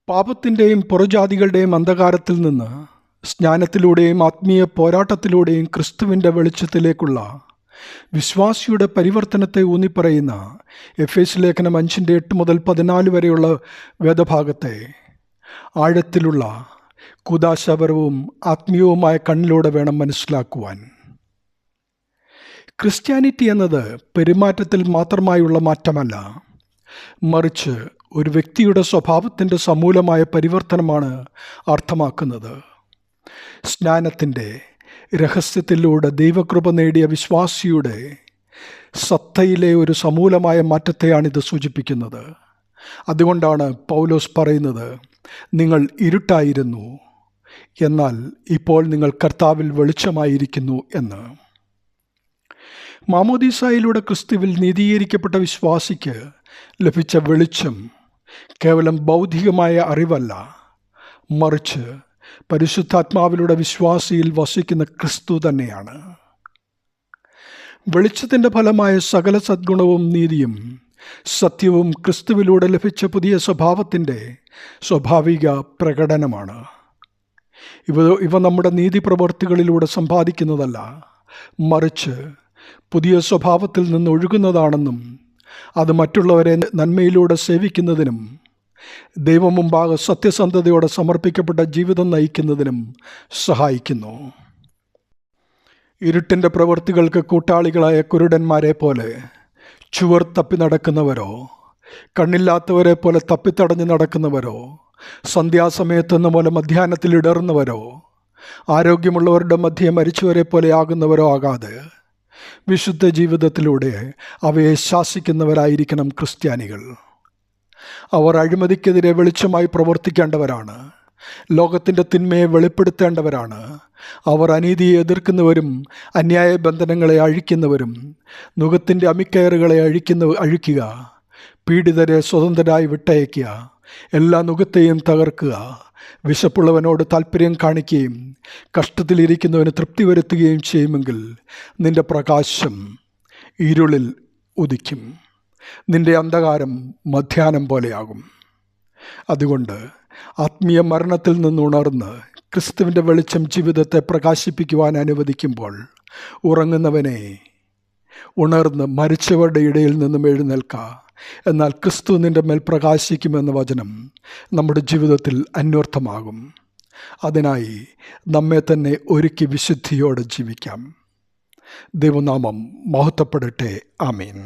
പാപത്തിൻ്റെയും പുറജാതികളുടെയും അന്ധകാരത്തിൽ നിന്ന് സ്നാനത്തിലൂടെയും ആത്മീയ പോരാട്ടത്തിലൂടെയും ക്രിസ്തുവിൻ്റെ വെളിച്ചത്തിലേക്കുള്ള വിശ്വാസിയുടെ പരിവർത്തനത്തെ ഊന്നിപ്പറയുന്ന എഫേസ്യ ലേഖനം 5:8-14 വരെയുള്ള വേദഭാഗത്തെ ആഴത്തിലുള്ള കൂദാശപരവും ആത്മീയവുമായ കണ്ണിലൂടെ വേണം മനസ്സിലാക്കുവാൻ. ക്രിസ്ത്യാനിറ്റി എന്നത് പെരുമാറ്റത്തിൽ മാത്രമായുള്ള മാറ്റമല്ല, മറിച്ച് ഒരു വ്യക്തിയുടെ സ്വഭാവത്തിൻ്റെ സമൂലമായ പരിവർത്തനമാണ് അർത്ഥമാക്കുന്നത്. സ്നാനത്തിൻ്റെ രഹസ്യത്തിലൂടെ ദൈവകൃപ നേടിയ വിശ്വാസിയുടെ സത്തയിലെ ഒരു സമൂലമായ മാറ്റത്തെയാണിത് സൂചിപ്പിക്കുന്നത്. അതുകൊണ്ടാണ് പൗലോസ് പറയുന്നത്, നിങ്ങൾ ഇരുട്ടായിരുന്നു, എന്നാൽ ഇപ്പോൾ നിങ്ങൾ കർത്താവിൽ വെളിച്ചമായിരിക്കുന്നു എന്ന്. മാമോദീസായിലൂടെ ക്രിസ്തുവിൽ നീതീകരിക്കപ്പെട്ട വിശ്വാസിക്ക് ലഭിച്ച വെളിച്ചം കേവലം ബൗദ്ധികമായ അറിവല്ല, മറിച്ച് പരിശുദ്ധാത്മാവിലൂടെ വിശ്വാസിയിൽ വസിക്കുന്ന ക്രിസ്തു തന്നെയാണ്. വെളിച്ചത്തിൻ്റെ ഫലമായ സകല സദ്ഗുണവും നീതിയും സത്യവും ക്രിസ്തുവിലൂടെ ലഭിച്ച പുതിയ സ്വഭാവത്തിൻ്റെ സ്വാഭാവിക പ്രകടനമാണ്. ഇവ നമ്മുടെ നീതി പ്രവൃത്തികളിലൂടെ സമ്പാദിക്കുന്നതല്ല, മറിച്ച് പുതിയ സ്വഭാവത്തിൽ നിന്ന് ഒഴുകുന്നതാണെന്നും അത് മറ്റുള്ളവരെ നന്മയിലൂടെ സേവിക്കുന്നതിനും ദൈവം മുമ്പാകെ സത്യസന്ധതയോടെ സമർപ്പിക്കപ്പെട്ട ജീവിതം നയിക്കുന്നതിനും സഹായിക്കുന്നു. ഇരുട്ടിൻ്റെ പ്രവൃത്തികൾക്ക് കൂട്ടാളികളായ കുരുടന്മാരെ പോലെ ചുവർ തപ്പി നടക്കുന്നവരോ, കണ്ണില്ലാത്തവരെ പോലെ തപ്പിത്തടഞ്ഞ് നടക്കുന്നവരോ, സന്ധ്യാസമയത്തെന്ന പോലെ മധ്യാഹ്നത്തിൽ ഇടറുന്നവരോ, ആരോഗ്യമുള്ളവരുടെ മധ്യേ മരിച്ചവരെ പോലെ ആകുന്നവരോ ആകാതെ വിശുദ്ധ ജീവിതത്തിലൂടെ അവയെ ശാസിക്കുന്നവരായിരിക്കണം ക്രിസ്ത്യാനികൾ. അവർ അഴിമതിക്കെതിരെ വെളിച്ചമായി പ്രവർത്തിക്കേണ്ടവരാണ്. ലോകത്തിൻ്റെ തിന്മയെ വെളിപ്പെടുത്തേണ്ടവരാണ്. അവർ അനീതിയെ എതിർക്കുന്നവരും അന്യായ ബന്ധനങ്ങളെ അഴിക്കുന്നവരും നുകത്തിൻ്റെ അമിക്കയറുകളെ അഴിക്കുക, പീഡിതരെ സ്വതന്ത്രരായി വിട്ടയക്കുക, എല്ലാ നുകത്തെയും തകർക്കുക, വിശപ്പുള്ളവനോട് താല്പര്യം കാണിക്കുകയും കഷ്ടത്തിലിരിക്കുന്നവന് തൃപ്തി വരുത്തുകയും ചെയ്യുമെങ്കിൽ നിന്റെ പ്രകാശം ഇരുളിൽ ഉദിക്കും, നിന്റെ അന്ധകാരം മധ്യാഹ്നം പോലെയാകും. അതുകൊണ്ട് ആത്മീയ മരണത്തിൽ നിന്നുണർന്ന് ക്രിസ്തുവിൻ്റെ വെളിച്ചം ജീവിതത്തെ പ്രകാശിപ്പിക്കുവാൻ അനുവദിക്കുമ്പോൾ ഉറങ്ങുന്നവനെ ഉണർന്ന് മരിച്ചവരുടെ ഇടയിൽ നിന്നും എഴുന്നേൽക്കുക, എന്നാൽ ക്രിസ്തു നിൻ്റെ മേൽ പ്രകാശിക്കുമെന്ന വചനം നമ്മുടെ ജീവിതത്തിൽ അന്വർത്ഥമാകും. അതിനായി നമ്മെ തന്നെ ഒരുക്കി വിശുദ്ധിയോടെ ജീവിക്കാം. ദൈവനാമം മഹത്വപ്പെടട്ടെ. ആമേൻ.